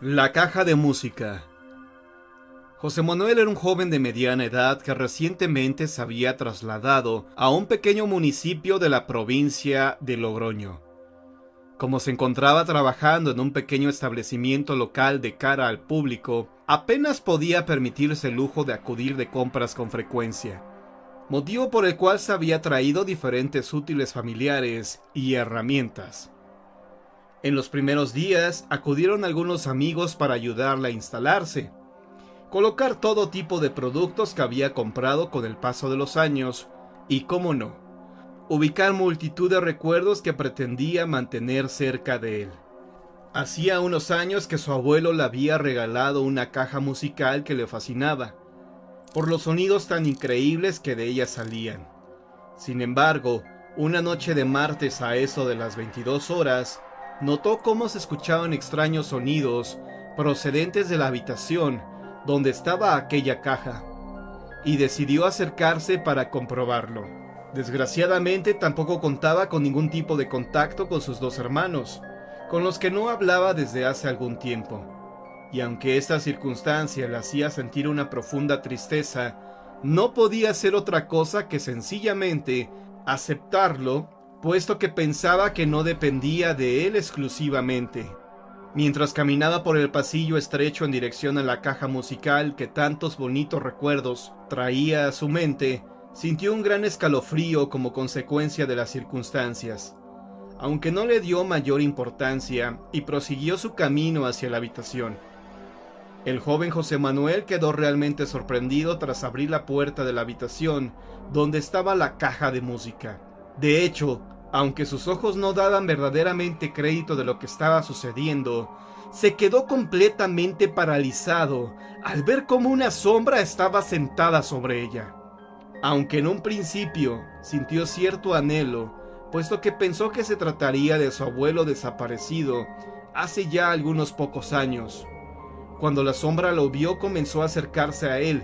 La caja de música. José Manuel era un joven de mediana edad que recientemente se había trasladado a un pequeño municipio de la provincia de Logroño. Como se encontraba trabajando en un pequeño establecimiento local de cara al público, apenas podía permitirse el lujo de acudir de compras con frecuencia, motivo por el cual se había traído diferentes útiles familiares y herramientas. En los primeros días acudieron algunos amigos para ayudarle a instalarse, colocar todo tipo de productos que había comprado con el paso de los años y, cómo no, ubicar multitud de recuerdos que pretendía mantener cerca de él. Hacía unos años que su abuelo le había regalado una caja musical que le fascinaba, por los sonidos tan increíbles que de ella salían. Sin embargo, una noche de martes a eso de las 22 horas, notó cómo se escuchaban extraños sonidos procedentes de la habitación donde estaba aquella caja, y decidió acercarse para comprobarlo. Desgraciadamente tampoco contaba con ningún tipo de contacto con sus dos hermanos, con los que no hablaba desde hace algún tiempo, y aunque esta circunstancia le hacía sentir una profunda tristeza, no podía hacer otra cosa que sencillamente aceptarlo, puesto que pensaba que no dependía de él exclusivamente. Mientras caminaba por el pasillo estrecho en dirección a la caja musical que tantos bonitos recuerdos traía a su mente, sintió un gran escalofrío como consecuencia de las circunstancias, aunque no le dio mayor importancia y prosiguió su camino hacia la habitación. El joven José Manuel quedó realmente sorprendido tras abrir la puerta de la habitación donde estaba la caja de música. De hecho, aunque sus ojos no daban verdaderamente crédito de lo que estaba sucediendo, se quedó completamente paralizado al ver cómo una sombra estaba sentada sobre ella. Aunque en un principio sintió cierto anhelo, puesto que pensó que se trataría de su abuelo desaparecido hace ya algunos pocos años. Cuando la sombra lo vio, comenzó a acercarse a él,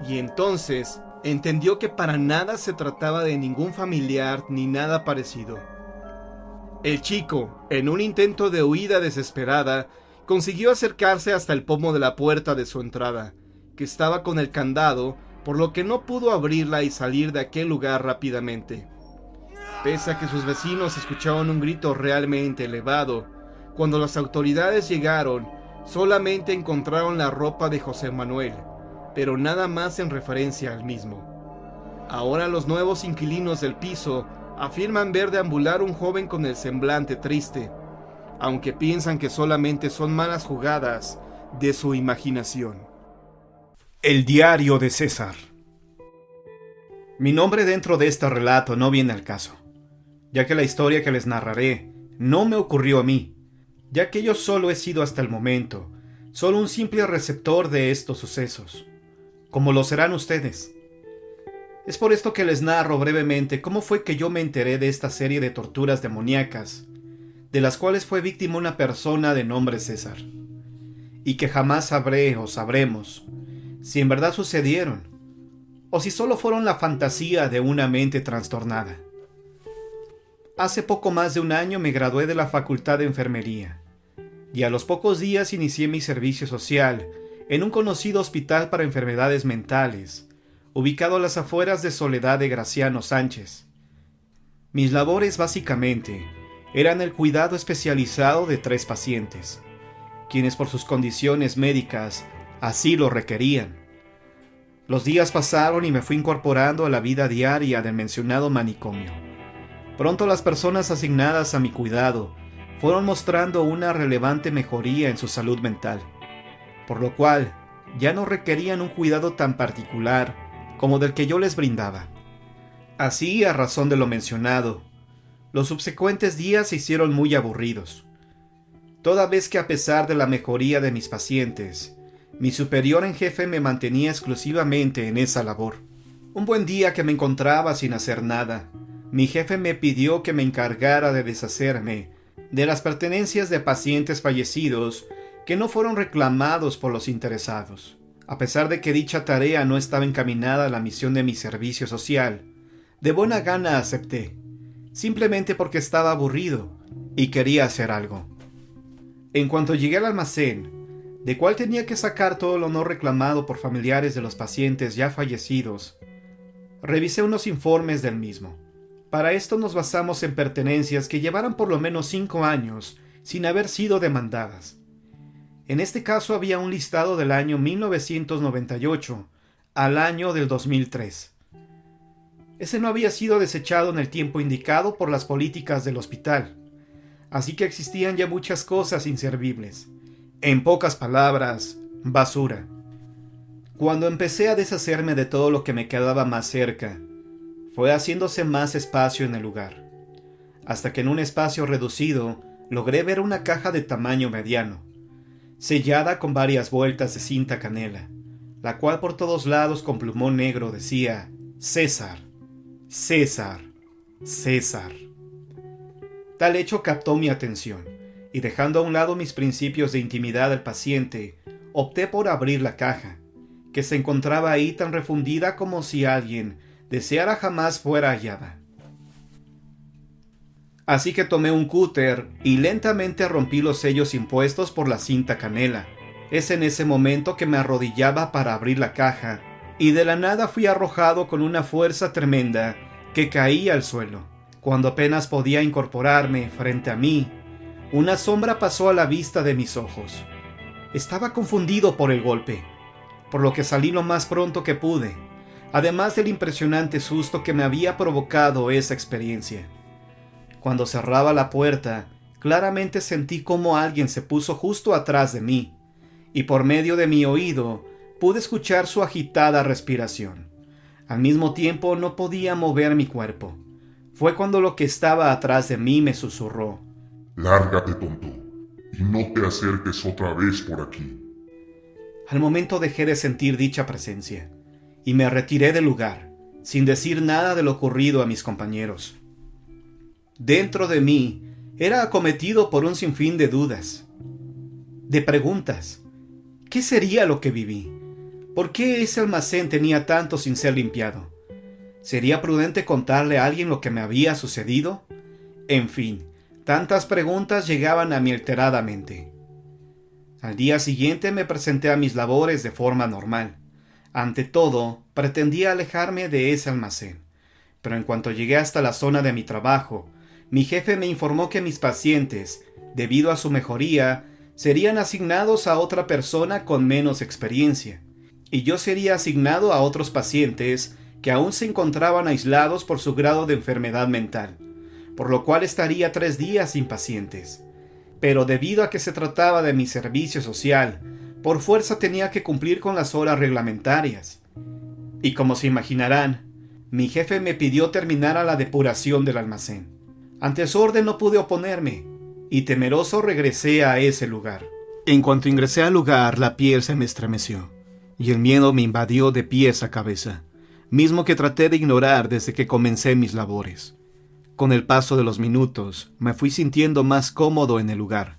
y entonces entendió que para nada se trataba de ningún familiar ni nada parecido. El chico, en un intento de huida desesperada, consiguió acercarse hasta el pomo de la puerta de su entrada, que estaba con el candado, por lo que no pudo abrirla y salir de aquel lugar rápidamente. Pese a que sus vecinos escuchaban un grito realmente elevado, cuando las autoridades llegaron, solamente encontraron la ropa de José Manuel, pero nada más en referencia al mismo. Ahora los nuevos inquilinos del piso afirman ver deambular un joven con el semblante triste, aunque piensan que solamente son malas jugadas de su imaginación. El diario de César. Mi nombre dentro de este relato no viene al caso, ya que la historia que les narraré no me ocurrió a mí, ya que yo solo he sido hasta el momento solo un simple receptor de estos sucesos, como lo serán ustedes. Es por esto que les narro brevemente cómo fue que yo me enteré de esta serie de torturas demoníacas, de las cuales fue víctima una persona de nombre César, y que jamás sabré o sabremos si en verdad sucedieron, o si solo fueron la fantasía de una mente trastornada. Hace poco más de un año me gradué de la Facultad de Enfermería, y a los pocos días inicié mi servicio social en un conocido hospital para enfermedades mentales, ubicado a las afueras de Soledad de Graciano Sánchez. Mis labores básicamente eran el cuidado especializado de 3 pacientes, quienes por sus condiciones médicas así lo requerían. Los días pasaron y me fui incorporando a la vida diaria del mencionado manicomio. Pronto las personas asignadas a mi cuidado fueron mostrando una relevante mejoría en su salud mental, por lo cual ya no requerían un cuidado tan particular como del que yo les brindaba. Así, a razón de lo mencionado, los subsecuentes días se hicieron muy aburridos, toda vez que a pesar de la mejoría de mis pacientes, mi superior en jefe me mantenía exclusivamente en esa labor. Un buen día que me encontraba sin hacer nada, mi jefe me pidió que me encargara de deshacerme de las pertenencias de pacientes fallecidos que no fueron reclamados por los interesados. A pesar de que dicha tarea no estaba encaminada a la misión de mi servicio social, de buena gana acepté, simplemente porque estaba aburrido y quería hacer algo. En cuanto llegué al almacén, de cual tenía que sacar todo lo no reclamado por familiares de los pacientes ya fallecidos, revisé unos informes del mismo. Para esto nos basamos en pertenencias que llevaran por lo menos 5 años sin haber sido demandadas. En este caso había un listado del año 1998 al año del 2003. Ese no había sido desechado en el tiempo indicado por las políticas del hospital, así que existían ya muchas cosas inservibles. En pocas palabras, basura. Cuando empecé a deshacerme de todo lo que me quedaba más cerca, fue haciéndose más espacio en el lugar, hasta que en un espacio reducido logré ver una caja de tamaño mediano, sellada con varias vueltas de cinta canela, la cual por todos lados con plumón negro decía César, César, César. Tal hecho captó mi atención, y dejando a un lado mis principios de intimidad al paciente, opté por abrir la caja, que se encontraba ahí tan refundida como si alguien deseara jamás fuera hallada. Así que tomé un cúter y lentamente rompí los sellos impuestos por la cinta canela. Es en ese momento que me arrodillaba para abrir la caja, y de la nada fui arrojado con una fuerza tremenda que caí al suelo. Cuando apenas podía incorporarme frente a mí, una sombra pasó a la vista de mis ojos. Estaba confundido por el golpe, por lo que salí lo más pronto que pude, además del impresionante susto que me había provocado esa experiencia. Cuando cerraba la puerta, claramente sentí cómo alguien se puso justo atrás de mí, y por medio de mi oído pude escuchar su agitada respiración. Al mismo tiempo no podía mover mi cuerpo. Fue cuando lo que estaba atrás de mí me susurró: «Lárgate, tonto, y no te acerques otra vez por aquí». Al momento dejé de sentir dicha presencia, y me retiré del lugar, sin decir nada de lo ocurrido a mis compañeros. Dentro de mí era acometido por un sinfín de dudas, de preguntas. ¿Qué sería lo que viví? ¿Por qué ese almacén tenía tanto sin ser limpiado? ¿Sería prudente contarle a alguien lo que me había sucedido? En fin, tantas preguntas llegaban a mi alterada mente. Al día siguiente me presenté a mis labores de forma normal. Ante todo, pretendía alejarme de ese almacén, pero en cuanto llegué hasta la zona de mi trabajo, mi jefe me informó que mis pacientes, debido a su mejoría, serían asignados a otra persona con menos experiencia, y yo sería asignado a otros pacientes que aún se encontraban aislados por su grado de enfermedad mental, por lo cual estaría 3 días sin pacientes. Pero debido a que se trataba de mi servicio social, por fuerza tenía que cumplir con las horas reglamentarias. Y como se imaginarán, mi jefe me pidió terminar la depuración del almacén. Ante su orden no pude oponerme, y temeroso regresé a ese lugar. En cuanto ingresé al lugar, la piel se me estremeció, y el miedo me invadió de pies a cabeza, mismo que traté de ignorar desde que comencé mis labores. Con el paso de los minutos, me fui sintiendo más cómodo en el lugar,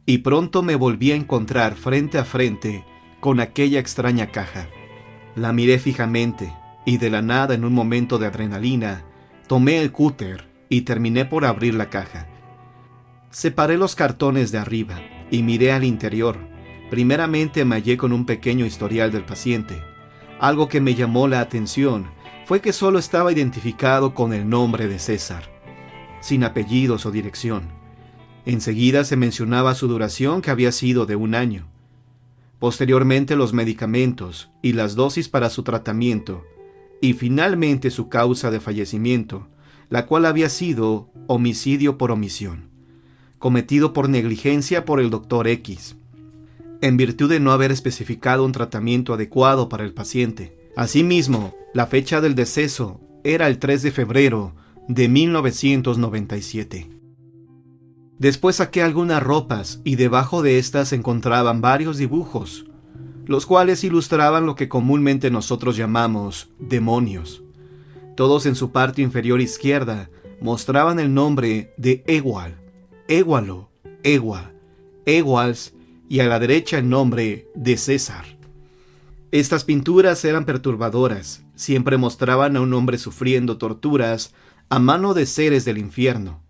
y pronto me volví a encontrar frente a frente con aquella extraña caja. La miré fijamente, y de la nada, en un momento de adrenalina, tomé el cúter y terminé por abrir la caja. Separé los cartones de arriba y miré al interior. Primeramente me hallé con un pequeño historial del paciente. Algo que me llamó la atención fue que solo estaba identificado con el nombre de César, sin apellidos o dirección. Enseguida se mencionaba su duración, que había sido de 1 año. Posteriormente los medicamentos y las dosis para su tratamiento, y finalmente su causa de fallecimiento, la cual había sido homicidio por omisión, cometido por negligencia por el Dr. X, en virtud de no haber especificado un tratamiento adecuado para el paciente. Asimismo, la fecha del deceso era el 3 de febrero de 1997. Después saqué algunas ropas y debajo de estas se encontraban varios dibujos, los cuales ilustraban lo que comúnmente nosotros llamamos demonios. Todos en su parte inferior izquierda mostraban el nombre de Ewal, Ewalo, Ewa, Ewals, y a la derecha el nombre de César. Estas pinturas eran perturbadoras, siempre mostraban a un hombre sufriendo torturas a mano de seres del infierno,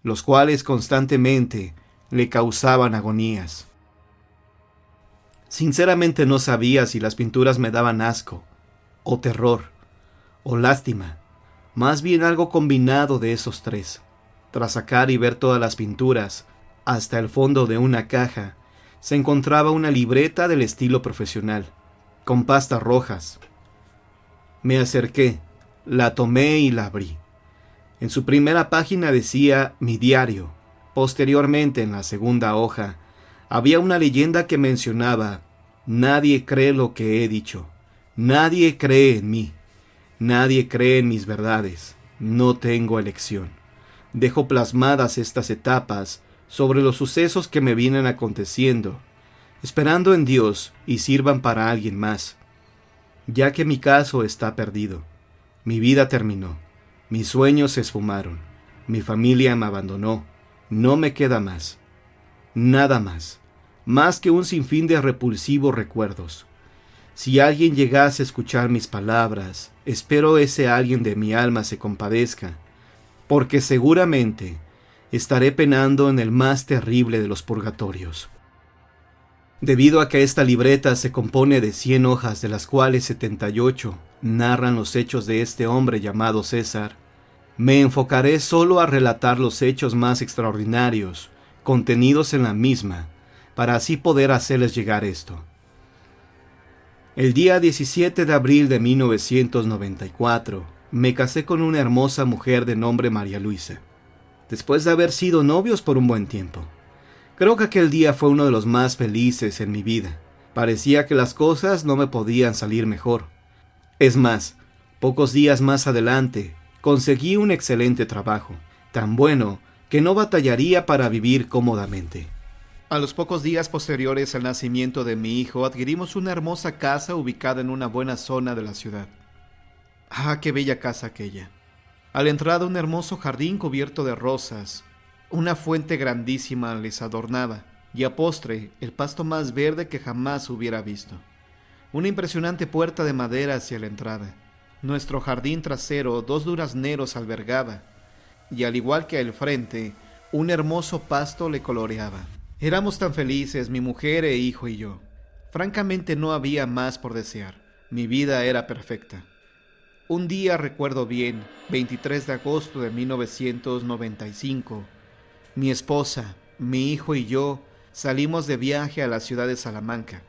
los cuales constantemente le causaban agonías. Sinceramente no sabía si las pinturas me daban asco, o terror, o lástima, más bien algo combinado de esos tres. Tras sacar y ver todas las pinturas, hasta el fondo de una caja, se encontraba una libreta del estilo profesional, con pastas rojas. Me acerqué, la tomé y la abrí. En su primera página decía mi diario. Posteriormente, en la segunda hoja, había una leyenda que mencionaba: nadie cree lo que he dicho, nadie cree en mí, nadie cree en mis verdades, no tengo elección. Dejo plasmadas estas etapas sobre los sucesos que me vienen aconteciendo, esperando en Dios y sirvan para alguien más, ya que mi caso está perdido. Mi vida terminó, mis sueños se esfumaron, mi familia me abandonó, no me queda más, nada más que un sinfín de repulsivos recuerdos. Si alguien llegase a escuchar mis palabras, espero ese alguien de mi alma se compadezca, porque seguramente estaré penando en el más terrible de los purgatorios. Debido a que esta libreta se compone de 100 hojas, de las cuales 78 narran los hechos de este hombre llamado César, me enfocaré solo a relatar los hechos más extraordinarios contenidos en la misma, para así poder hacerles llegar esto. El día 17 de abril de 1994, me casé con una hermosa mujer de nombre María Luisa, después de haber sido novios por un buen tiempo. Creo que aquel día fue uno de los más felices en mi vida. Parecía que las cosas no me podían salir mejor. Es más, pocos días más adelante, conseguí un excelente trabajo, tan bueno que no batallaría para vivir cómodamente. A los pocos días posteriores al nacimiento de mi hijo, adquirimos una hermosa casa ubicada en una buena zona de la ciudad. ¡Ah, qué bella casa aquella! A la entrada, un hermoso jardín cubierto de rosas. Una fuente grandísima les adornaba, y a postre, el pasto más verde que jamás hubiera visto. Una impresionante puerta de madera hacia la entrada. Nuestro jardín trasero 2 durazneros albergaba, y al igual que al frente, un hermoso pasto le coloreaba. Éramos tan felices, mi mujer e hijo y yo. Francamente no había más por desear. Mi vida era perfecta. Un día, recuerdo bien, 23 de agosto de 1995, mi esposa, mi hijo y yo salimos de viaje a la ciudad de Salamanca.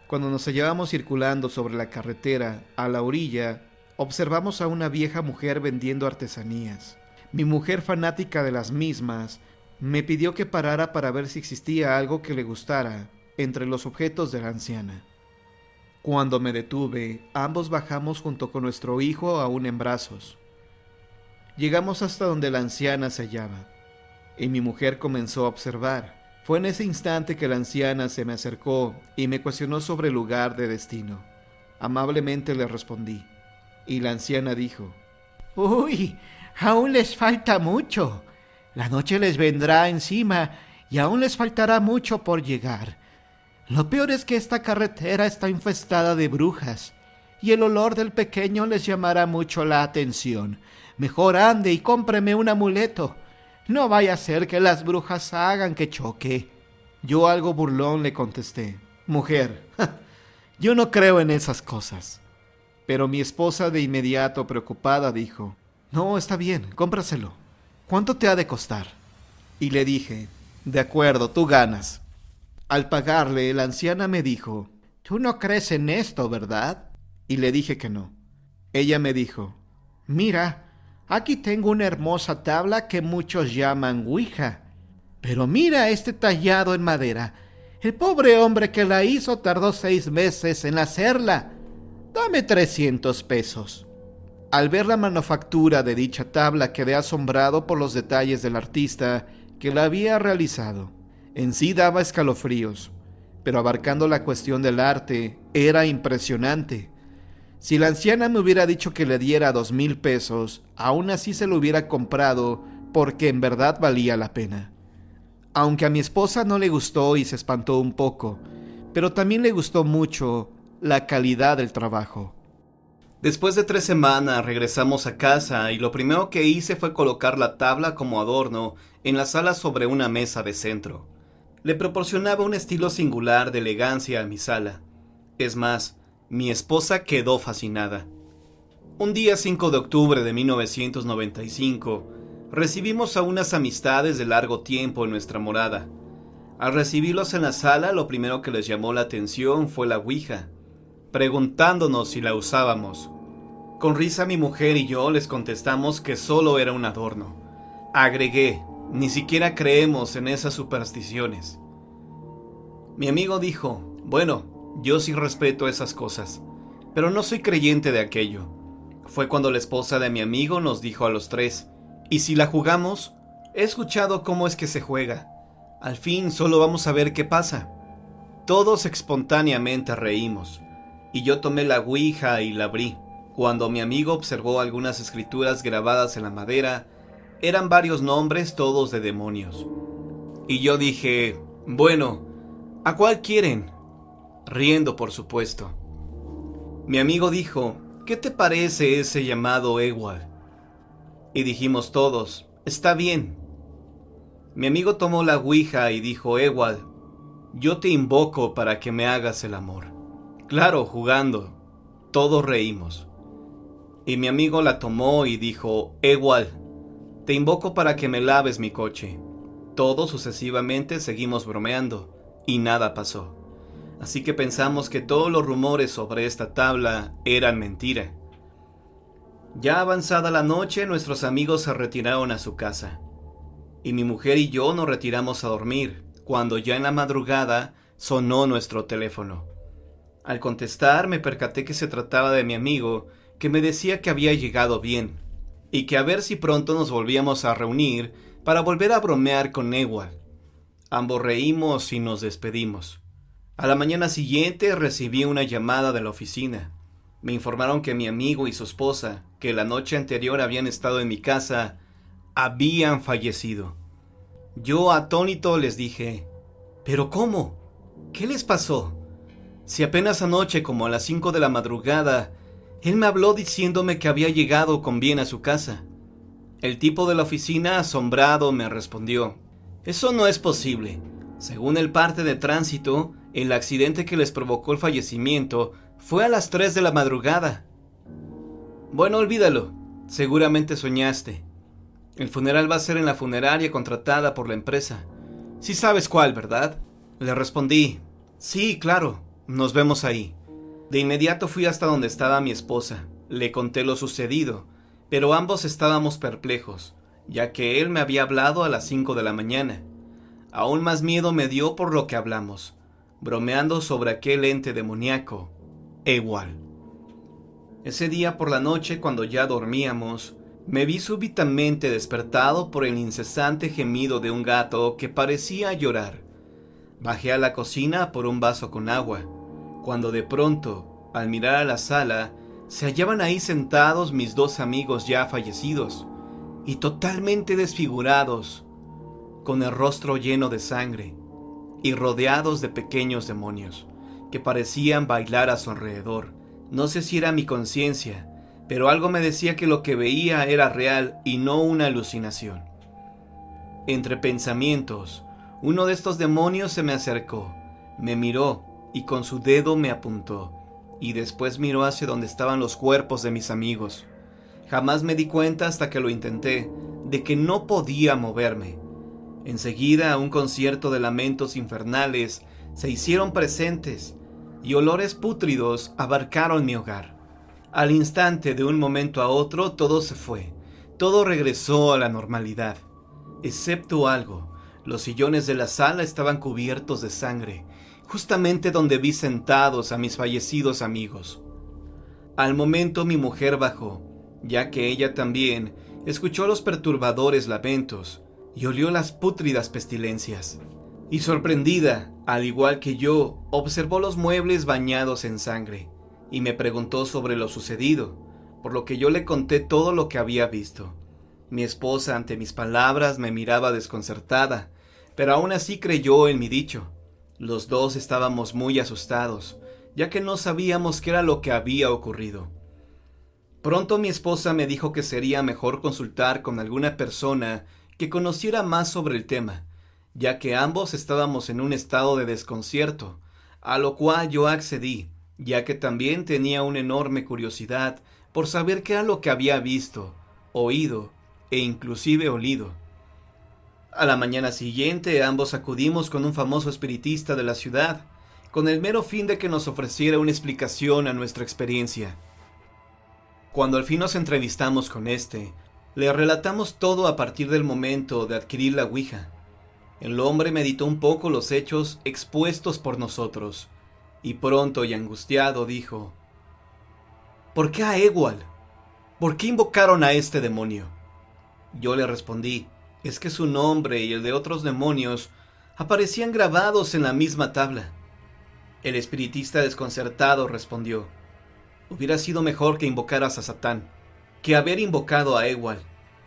Cuando nos hallábamos circulando sobre la carretera, a la orilla, observamos a una vieja mujer vendiendo artesanías. Mi mujer, fanática de las mismas, me pidió que parara para ver si existía algo que le gustara entre los objetos de la anciana. Cuando me detuve, ambos bajamos junto con nuestro hijo aún en brazos. Llegamos hasta donde la anciana se hallaba, y mi mujer comenzó a observar. Fue en ese instante que la anciana se me acercó y me cuestionó sobre el lugar de destino. Amablemente le respondí, y la anciana dijo: «Uy, aún les falta mucho. La noche les vendrá encima y aún les faltará mucho por llegar. Lo peor es que esta carretera está infestada de brujas y el olor del pequeño les llamará mucho la atención. Mejor ande y cómpreme un amuleto. No vaya a ser que las brujas hagan que choque». Yo, algo burlón, le contesté: «Mujer, yo no creo en esas cosas». Pero mi esposa, de inmediato preocupada, dijo: «No, está bien, cómpraselo. ¿Cuánto te ha de costar?». Y le dije: «De acuerdo, tú ganas». Al pagarle, la anciana me dijo: «Tú no crees en esto, ¿verdad?». Y le dije que no. Ella me dijo: «Mira, aquí tengo una hermosa tabla que muchos llaman Ouija. Pero mira este tallado en madera. El pobre hombre que la hizo tardó 6 meses en hacerla. Dame 300 pesos». Al ver la manufactura de dicha tabla, quedé asombrado por los detalles del artista que la había realizado. En sí daba escalofríos, pero abarcando la cuestión del arte, era impresionante. Si la anciana me hubiera dicho que le diera 2,000 pesos, aún así se lo hubiera comprado, porque en verdad valía la pena. Aunque a mi esposa no le gustó y se espantó un poco, pero también le gustó mucho la calidad del trabajo. Después de 3 semanas regresamos a casa y lo primero que hice fue colocar la tabla como adorno en la sala sobre una mesa de centro. Le proporcionaba un estilo singular de elegancia a mi sala. Es más, mi esposa quedó fascinada. Un día 5 de octubre de 1995, recibimos a unas amistades de largo tiempo en nuestra morada. Al recibirlos en la sala, lo primero que les llamó la atención fue la ouija, preguntándonos si la usábamos. Con risa mi mujer y yo les contestamos que solo era un adorno. Agregué, ni siquiera creemos en esas supersticiones. Mi amigo dijo, bueno, yo sí respeto esas cosas, pero no soy creyente de aquello. Fue cuando la esposa de mi amigo nos dijo a los tres, ¿y si la jugamos? He escuchado cómo es que se juega. Al fin solo vamos a ver qué pasa. Todos espontáneamente reímos, y yo tomé la ouija y la abrí. Cuando mi amigo observó algunas escrituras grabadas en la madera, eran varios nombres todos de demonios. Y yo dije, bueno, ¿a cuál quieren? Riendo, por supuesto. Mi amigo dijo, ¿qué te parece ese llamado Ewald? Y dijimos todos, está bien. Mi amigo tomó la ouija y dijo, Ewald, yo te invoco para que me hagas el amor. Claro, jugando. Todos reímos. Y mi amigo la tomó y dijo, Ewald, te invoco para que me laves mi coche. Todos sucesivamente seguimos bromeando, y nada pasó. Así que pensamos que todos los rumores sobre esta tabla eran mentira. Ya avanzada la noche, nuestros amigos se retiraron a su casa. Y mi mujer y yo nos retiramos a dormir, cuando ya en la madrugada sonó nuestro teléfono. Al contestar me percaté que se trataba de mi amigo, que me decía que había llegado bien, y que a ver si pronto nos volvíamos a reunir para volver a bromear con Ewald. Ambos reímos y nos despedimos. A la mañana siguiente recibí una llamada de la oficina. Me informaron que mi amigo y su esposa, que la noche anterior habían estado en mi casa, habían fallecido. Yo atónito les dije, ¿pero cómo? ¿Qué les pasó? Si apenas anoche, como a las 5 de la madrugada, él me habló diciéndome que había llegado con bien a su casa. El tipo de la oficina, asombrado, me respondió, eso no es posible. Según el parte de tránsito, el accidente que les provocó el fallecimiento fue a las 3 de la madrugada. Bueno, olvídalo. Seguramente soñaste. El funeral va a ser en la funeraria contratada por la empresa. Sí sabes cuál, ¿verdad? Le respondí, sí, claro, nos vemos ahí. De inmediato fui hasta donde estaba mi esposa. Le conté lo sucedido, pero ambos estábamos perplejos, ya que él me había hablado a las 5 de la mañana. Aún más miedo me dio por lo que hablamos, bromeando sobre aquel ente demoníaco, Ewald. Ese día por la noche, cuando ya dormíamos, me vi súbitamente despertado por el incesante gemido de un gato que parecía llorar. Bajé a la cocina por un vaso con agua, cuando de pronto, al mirar a la sala, se hallaban ahí sentados mis dos amigos ya fallecidos, y totalmente desfigurados, con el rostro lleno de sangre, y rodeados de pequeños demonios, que parecían bailar a su alrededor. No sé si era mi conciencia, pero algo me decía que lo que veía era real y no una alucinación. Entre pensamientos, uno de estos demonios se me acercó, me miró y con su dedo me apuntó, y después miró hacia donde estaban los cuerpos de mis amigos. Jamás me di cuenta hasta que lo intenté, de que no podía moverme. Enseguida un concierto de lamentos infernales se hicieron presentes, y olores pútridos abarcaron mi hogar. Al instante, de un momento a otro, todo se fue. Todo regresó a la normalidad. Excepto algo. Los sillones de la sala estaban cubiertos de sangre, justamente donde vi sentados a mis fallecidos amigos. Al momento mi mujer bajó, ya que ella también escuchó los perturbadores lamentos y olió las pútridas pestilencias. Y sorprendida, al igual que yo, observó los muebles bañados en sangre y me preguntó sobre lo sucedido, por lo que yo le conté todo lo que había visto. Mi esposa, ante mis palabras, me miraba desconcertada, pero aún así creyó en mi dicho. Los dos estábamos muy asustados, ya que no sabíamos qué era lo que había ocurrido. Pronto mi esposa me dijo que sería mejor consultar con alguna persona que conociera más sobre el tema, ya que ambos estábamos en un estado de desconcierto, a lo cual yo accedí, ya que también tenía una enorme curiosidad por saber qué era lo que había visto, oído e inclusive olido. A la mañana siguiente ambos acudimos con un famoso espiritista de la ciudad, con el mero fin de que nos ofreciera una explicación a nuestra experiencia. Cuando al fin nos entrevistamos con este, le relatamos todo a partir del momento de adquirir la ouija. El hombre meditó un poco los hechos expuestos por nosotros, y pronto y angustiado dijo: ¿Por qué a Ewald? ¿Por qué invocaron a este demonio? Yo le respondí: es que su nombre y el de otros demonios aparecían grabados en la misma tabla. El espiritista desconcertado respondió: hubiera sido mejor que invocaras a Satán, que haber invocado a Ewald,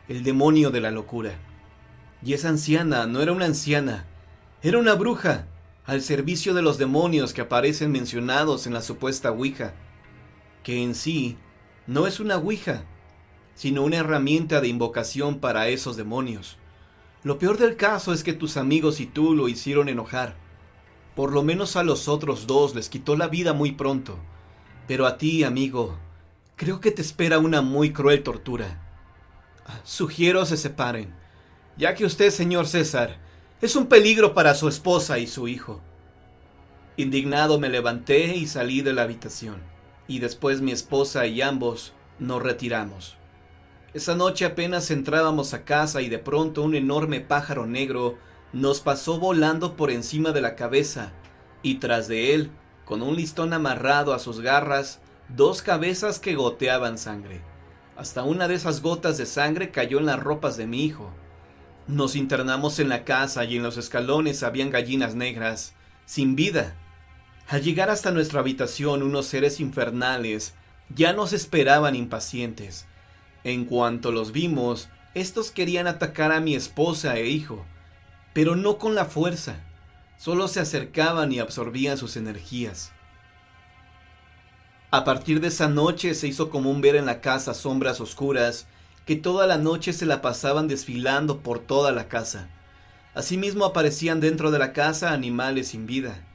el demonio de la locura. Y esa anciana no era una anciana, era una bruja, al servicio de los demonios que aparecen mencionados en la supuesta ouija, que en sí no es una ouija, sino una herramienta de invocación para esos demonios. Lo peor del caso es que tus amigos y tú lo hicieron enojar. Por lo menos a los otros dos les quitó la vida muy pronto, pero a ti, amigo, creo que te espera una muy cruel tortura. Sugiero se separen, ya que usted, señor César, es un peligro para su esposa y su hijo. Indignado me levanté y salí de la habitación, y después mi esposa y ambos nos retiramos. Esa noche apenas entrábamos a casa y de pronto un enorme pájaro negro nos pasó volando por encima de la cabeza, y tras de él, con un listón amarrado a sus garras, dos cabezas que goteaban sangre. Hasta una de esas gotas de sangre cayó en las ropas de mi hijo. Nos internamos en la casa y en los escalones habían gallinas negras, sin vida. Al llegar hasta nuestra habitación, unos seres infernales ya nos esperaban impacientes. En cuanto los vimos, estos querían atacar a mi esposa e hijo, pero no con la fuerza, solo se acercaban y absorbían sus energías. A partir de esa noche se hizo común ver en la casa sombras oscuras que toda la noche se la pasaban desfilando por toda la casa. Asimismo aparecían dentro de la casa animales sin vida.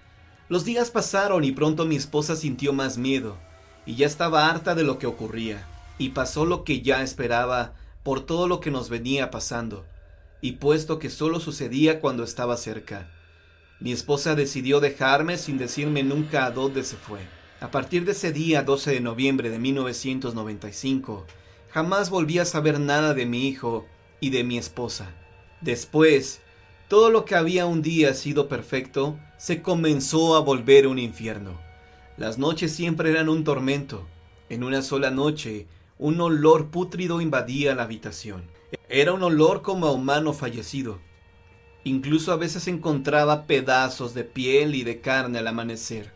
Los días pasaron y pronto mi esposa sintió más miedo, y ya estaba harta de lo que ocurría, y pasó lo que ya esperaba por todo lo que nos venía pasando, y puesto que solo sucedía cuando estaba cerca. Mi esposa decidió dejarme sin decirme nunca a dónde se fue. A partir de ese día, 12 de noviembre de 1995, jamás volví a saber nada de mi hijo y de mi esposa. Después, todo lo que había un día sido perfecto, se comenzó a volver un infierno. Las noches siempre eran un tormento. En una sola noche, un olor pútrido invadía la habitación. Era un olor como a humano fallecido. Incluso a veces encontraba pedazos de piel y de carne al amanecer.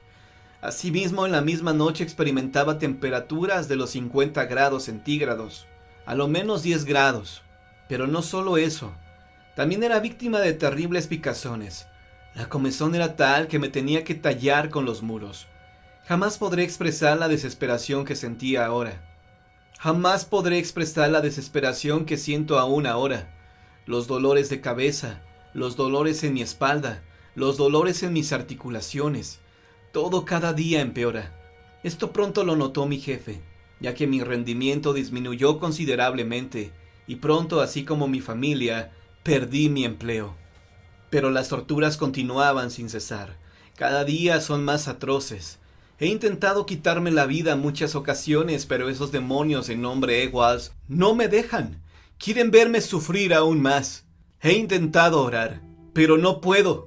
Asimismo, en la misma noche experimentaba temperaturas de los 50 grados centígrados, a lo menos 10 grados. Pero no solo eso, también era víctima de terribles picazones. La comezón era tal que me tenía que tallar con los muros. Jamás podré expresar la desesperación que sentía ahora. Jamás podré expresar la desesperación que siento aún ahora. Los dolores de cabeza, los dolores en mi espalda, los dolores en mis articulaciones. Todo cada día empeora. Esto pronto lo notó mi jefe, ya que mi rendimiento disminuyó considerablemente, y pronto, así como mi familia, perdí mi empleo. Pero las torturas continuaban sin cesar. Cada día son más atroces. He intentado quitarme la vida en muchas ocasiones, pero esos demonios en nombre Ewald no me dejan. Quieren verme sufrir aún más. He intentado orar, pero no puedo.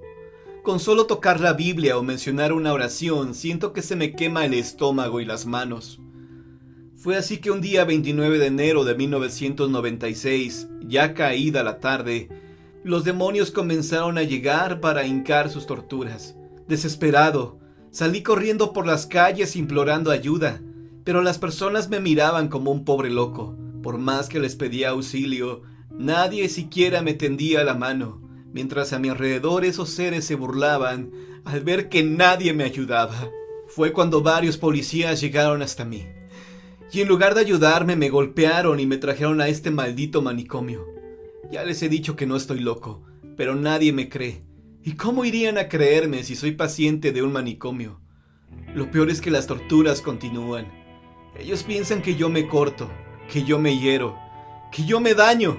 Con solo tocar la Biblia o mencionar una oración, siento que se me quema el estómago y las manos. Fue así que un día 29 de enero de 1996, ya caída la tarde, los demonios comenzaron a llegar para hincar sus torturas. Desesperado, salí corriendo por las calles implorando ayuda, pero las personas me miraban como un pobre loco. Por más que les pedía auxilio, nadie siquiera me tendía la mano, mientras a mi alrededor esos seres se burlaban al ver que nadie me ayudaba. Fue cuando varios policías llegaron hasta mí, y en lugar de ayudarme me golpearon y me trajeron a este maldito manicomio. Ya les he dicho que no estoy loco, pero nadie me cree. ¿Y cómo irían a creerme si soy paciente de un manicomio? Lo peor es que las torturas continúan. Ellos piensan que yo me corto, que yo me hiero, que yo me daño.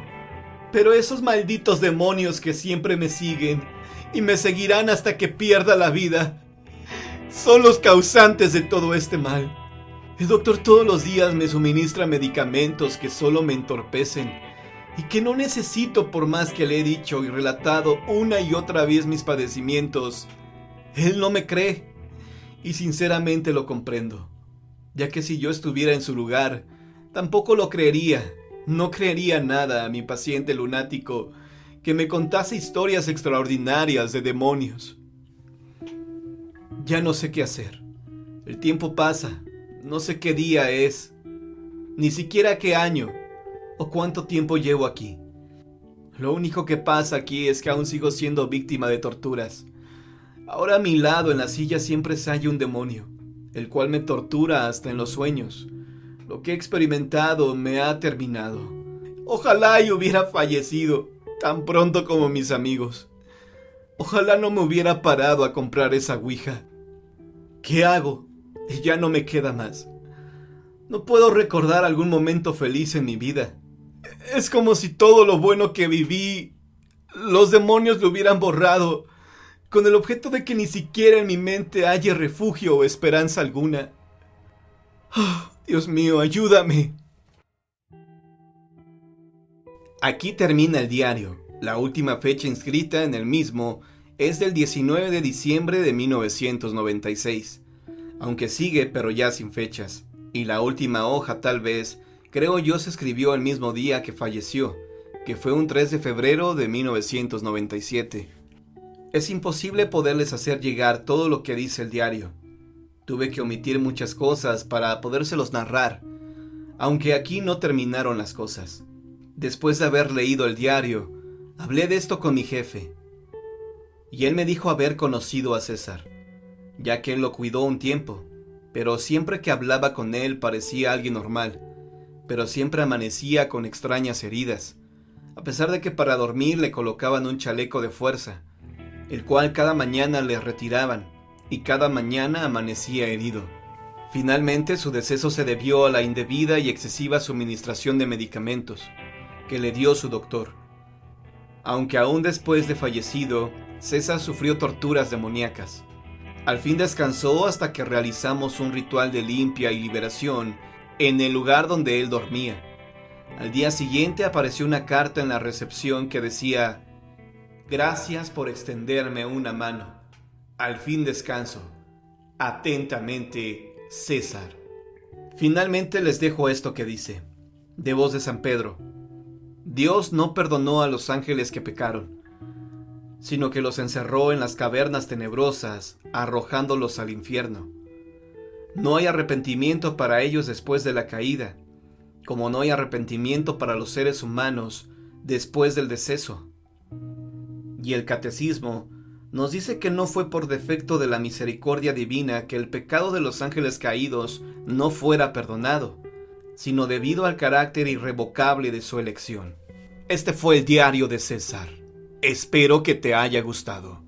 Pero esos malditos demonios que siempre me siguen y me seguirán hasta que pierda la vida, son los causantes de todo este mal. El doctor todos los días me suministra medicamentos que solo me entorpecen y que no necesito, por más que le he dicho y relatado una y otra vez mis padecimientos. Él no me cree y sinceramente lo comprendo, ya que si yo estuviera en su lugar, tampoco lo creería. No creería nada a mi paciente lunático que me contase historias extraordinarias de demonios. Ya no sé qué hacer. El tiempo pasa. No sé qué día es, ni siquiera qué año o cuánto tiempo llevo aquí. Lo único que pasa aquí es que aún sigo siendo víctima de torturas. Ahora a mi lado en la silla siempre se halla un demonio, el cual me tortura hasta en los sueños. Lo que he experimentado me ha terminado. Ojalá y hubiera fallecido tan pronto como mis amigos. Ojalá no me hubiera parado a comprar esa ouija. ¿Qué hago? Y ya no me queda más. No puedo recordar algún momento feliz en mi vida. Es como si todo lo bueno que viví, los demonios lo hubieran borrado, con el objeto de que ni siquiera en mi mente haya refugio o esperanza alguna. Oh, Dios mío, ayúdame. Aquí termina el diario. La última fecha inscrita en el mismo es del 19 de diciembre de 1996. Aunque sigue, pero ya sin fechas. Y la última hoja, tal vez, creo yo, se escribió el mismo día que falleció, que fue un 3 de febrero de 1997. Es imposible poderles hacer llegar todo lo que dice el diario. Tuve que omitir muchas cosas para podérselos narrar, aunque aquí no terminaron las cosas. Después de haber leído el diario, hablé de esto con mi jefe, y él me dijo haber conocido a César, ya que él lo cuidó un tiempo, pero siempre que hablaba con él parecía alguien normal, pero siempre amanecía con extrañas heridas, a pesar de que para dormir le colocaban un chaleco de fuerza, el cual cada mañana le retiraban, y cada mañana amanecía herido. Finalmente su deceso se debió a la indebida y excesiva suministración de medicamentos que le dio su doctor. Aunque aún después de fallecido, César sufrió torturas demoníacas. Al fin descansó hasta que realizamos un ritual de limpia y liberación en el lugar donde él dormía. Al día siguiente apareció una carta en la recepción que decía: «Gracias por extenderme una mano. Al fin descanso. Atentamente, César». Finalmente les dejo esto que dice, de voz de San Pedro: «Dios no perdonó a los ángeles que pecaron, sino que los encerró en las cavernas tenebrosas, arrojándolos al infierno. No hay arrepentimiento para ellos después de la caída, como no hay arrepentimiento para los seres humanos después del deceso». Y el Catecismo nos dice que no fue por defecto de la misericordia divina que el pecado de los ángeles caídos no fuera perdonado, sino debido al carácter irrevocable de su elección. Este fue el diario de César. Espero que te haya gustado.